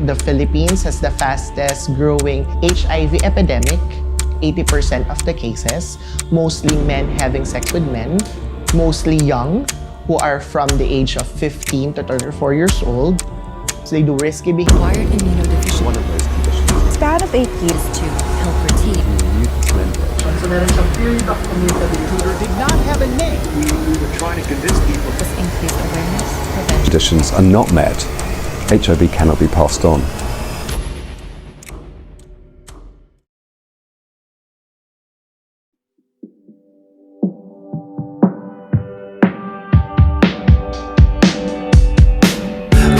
the Philippines has the fastest growing HIV epidemic, 80% of the cases, mostly men having sex with men, mostly young, who are from the age of 15 to 34 years old. So they do risky behavior. Acquired immunodeficiency. One of those conditions. Span of 8 years to help her team. Mutant membrane. So there is a period of communicability. Did not have a name. We were trying to convince people. With increased awareness, prevention. Conditions are not met. HIV cannot be passed on.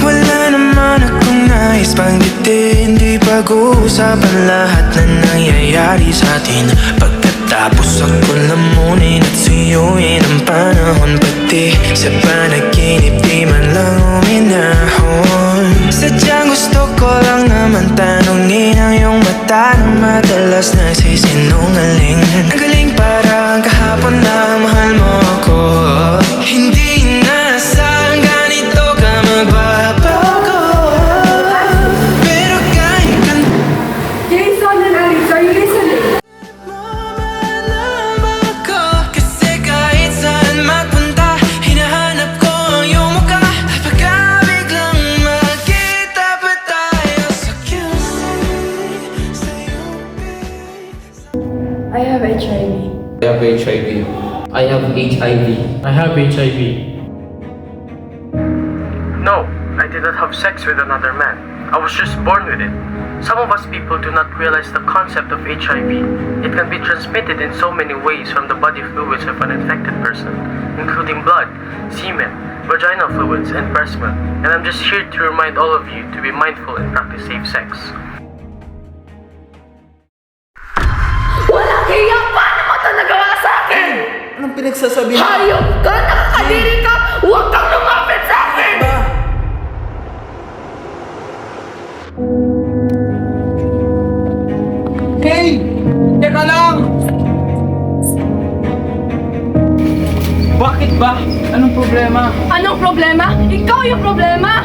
Wala naman akong nais banggitin, di pag-uusapan lahat na nangyayari sa atin. Pagkatapos ako lamunin at suyuin ang panahon, pati sa panaginip di man lang uminahon. Sadyang gusto ko lang naman tanungin ang iyong mata na madalas nagsisinungaling. Ang galing parang kahapon na mahal mo ako. Hindi nasaan ganito ka magbabago. Pero kahit kan Jason and Alex, are you listening? ko, kasi kahit saan magpunta, hinahanap ko ang iyong mukha. At pagka biglang magkita pa tayo sa QC, sa iyong I have HIV. I have HIV. I have HIV. I have HIV. No, I did not have sex with another man. I was just born with it. Some of us people do not realize the concept of HIV. It can be transmitted in so many ways from the body fluids of an infected person, including blood, semen, vaginal fluids, and breast milk. And I'm just here to remind all of you to be mindful and practice safe sex. Walang hiya! Paano mo ito nagawa sa akin? Anong pinagsasabi mo? Hayop ka! Nakakadiri ka! Huwag kang lumapit sa akin! Hey! Teka lang! Bakit ba? Anong problema? Anong problema? Ikaw yung problema!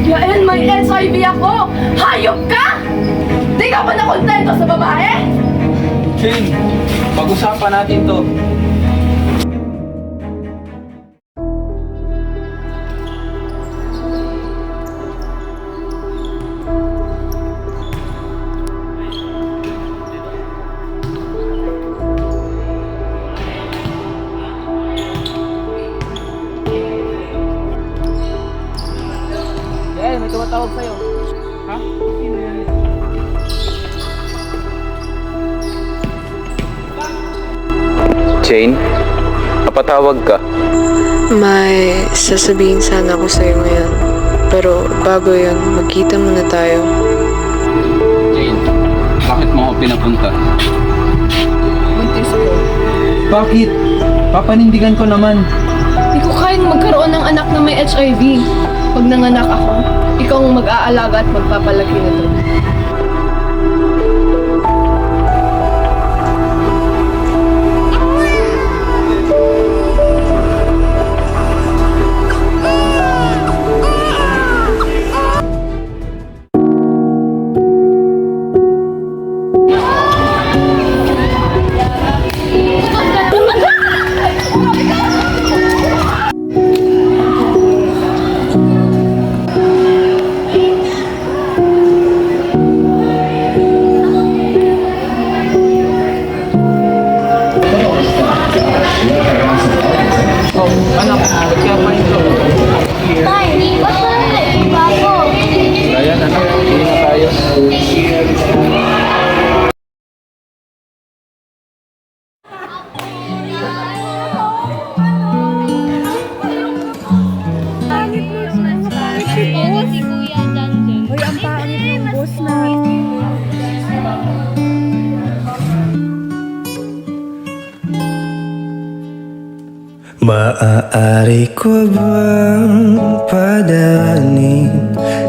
Yael, may HIV ako! Hayop ka! Di ka ba nakontento sa babae? Jane, pag-usapan natin to. Yael, may tumatawag sa'yo. Ha? Sino yan? Jane, papatawag ka. May sasabihin sana ako sa'yo ngayon. Pero bago yun, magkita muna tayo. Jane, bakit mo ako pinapunta? Buntis ko. Bakit? Papanindigan ko naman. Di ko kayang magkaroon ng anak na may HIV. Pag nanganak ako, ikaw ang mag-aalaga at magpapalaki nito. Anak, ba't kaya pa ito? Ayan, anak. Hindi na tayo. Hoy, ang pangit ng boss natin. Maaari ko bang padanin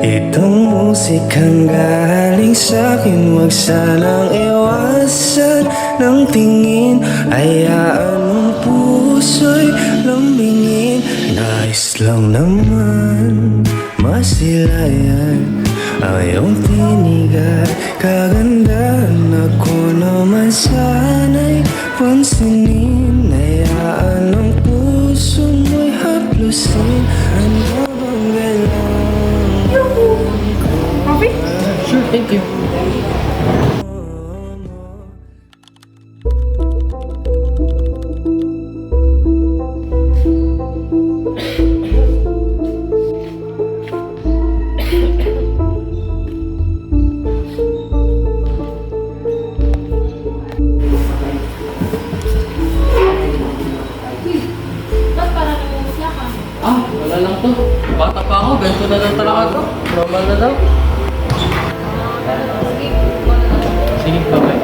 itong musikang galing sa'kin? Huwag sanang iwasan ng tingin. Hayaan mong puso'y lumingin. Nais lang naman masilayan ang iyong tinig at kagandahan. Ako naman sana'y pansinin, hayaan ang puso mo'y haplusin. Ano bang kailangan ko? Coffee? Sure, thank you. Wala lang to. Bata pa ako, ganito na lang talaga to. Normal na daw. Sige, bye-bye.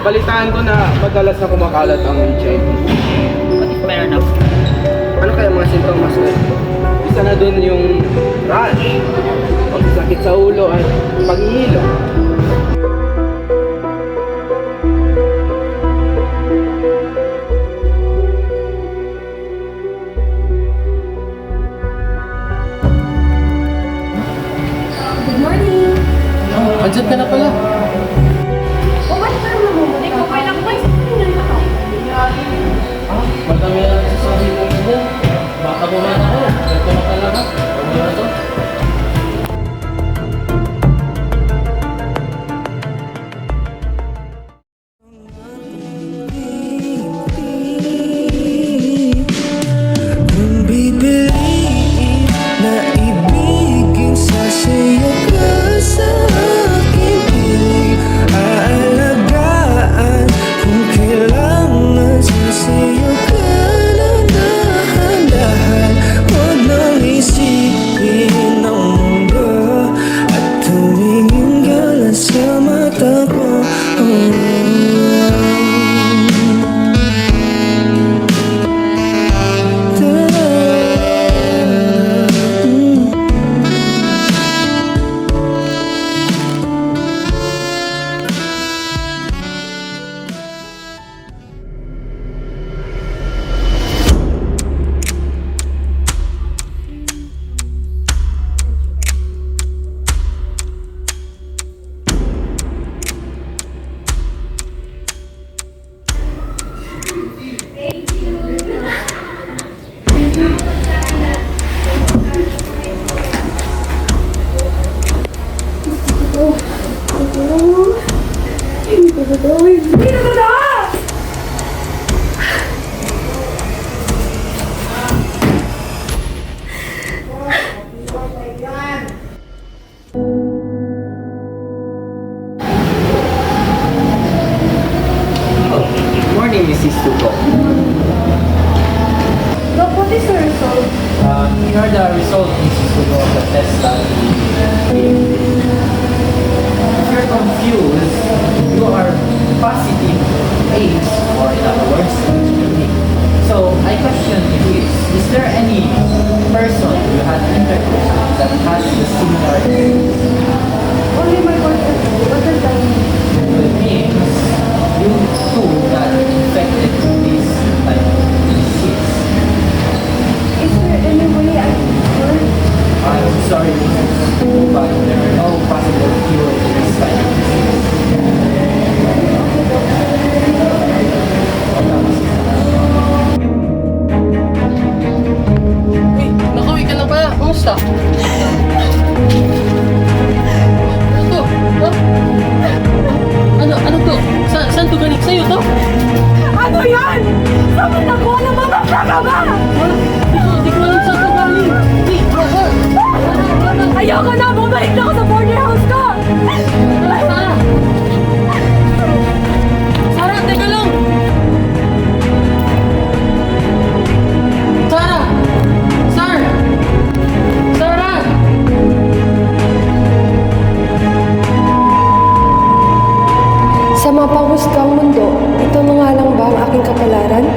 Balitaan ko na madalas na kumakalat ang HIV. Meron na. Ano kaya mga sintomas na ito? Isa na dun yung rash, pagsasakit sa ulo at paghihilo. Good morning! Andyan ka na pala. Oh, ba't parang namumulik? Okay lang ba? Madami na sasabihin mo ganyan. Baka buman ako. Ganito na talaga. Huwag mo na to. Kung pipiliin na ibigin sa sayo ka sa aking piling, aalagaan kung kailangan sa sayo ka na dahan-dahan. Huwag nang isipin ang mundo at tumingin ka lang sa mata ko. Good morning, Mrs. Tuko. Doc, what is the result? Here are the results, Mrs. Tuko, of the test that we did. If you're confused, you are positive AIDS, or in other words, HIV. So, I question you is there any person you had intercourse with that has the similar AIDS? Only my boyfriend. What does that mean? It means you too got infected with this type of disease. Is there any way I can cure? I'm sorry, Mrs. Wu, but there are no possible cure to this type of disease. Uy, nakauwi ka na pala. Kamusta? Ano to? Ha? Ano to? Saan to galing? Sa'yo to? Ano yan? Sabi na ko na mababaka ba? Di ko alam saan to galing. Di, Ayoko na! Bumalik na ako sa boarding house ko! Sarah! Sarah, teka lang! Sarah! Sarah! Sa mapanghusgang mundo, ito na nga lang ba ang aking kapalaran?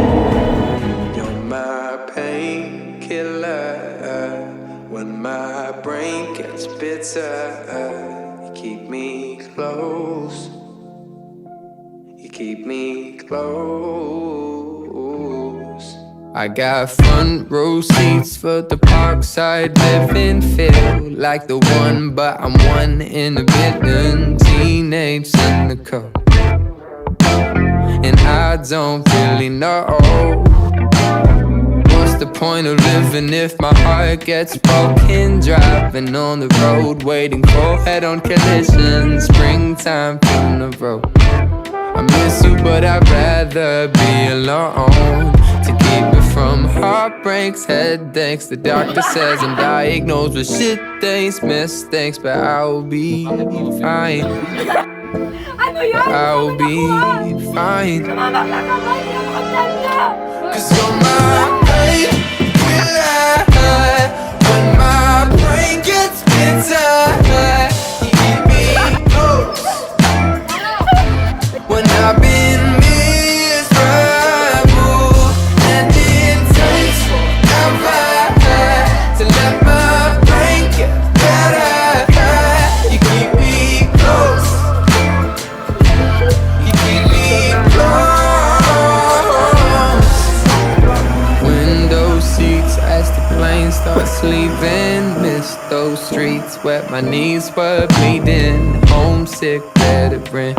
You're my painkiller when my brain gets bitter. You keep me close. You keep me close. I got front row seats for the parkside living. Feel like the one, but I'm one in a billion. Teenage cynical, and I don't really know what's the point of living if my heart gets broken. Driving on the road, waiting for head-on collisions. Springtime from the road. I miss you, but I'd rather be alone. To keep me from heartbreaks, headaches. The doctor says I'm diagnosed with shit things, mistakes, but I'll be fine. I'll be fine. Cause you're my painkiller. When my brain gets bitter, you keep me close. When I've been miserable, and it takes forever to let my brain get better. You keep me close. You keep me close. Window seats as the plane starts leaving. Miss those streets where my knees were bleeding. Homesick, veteran.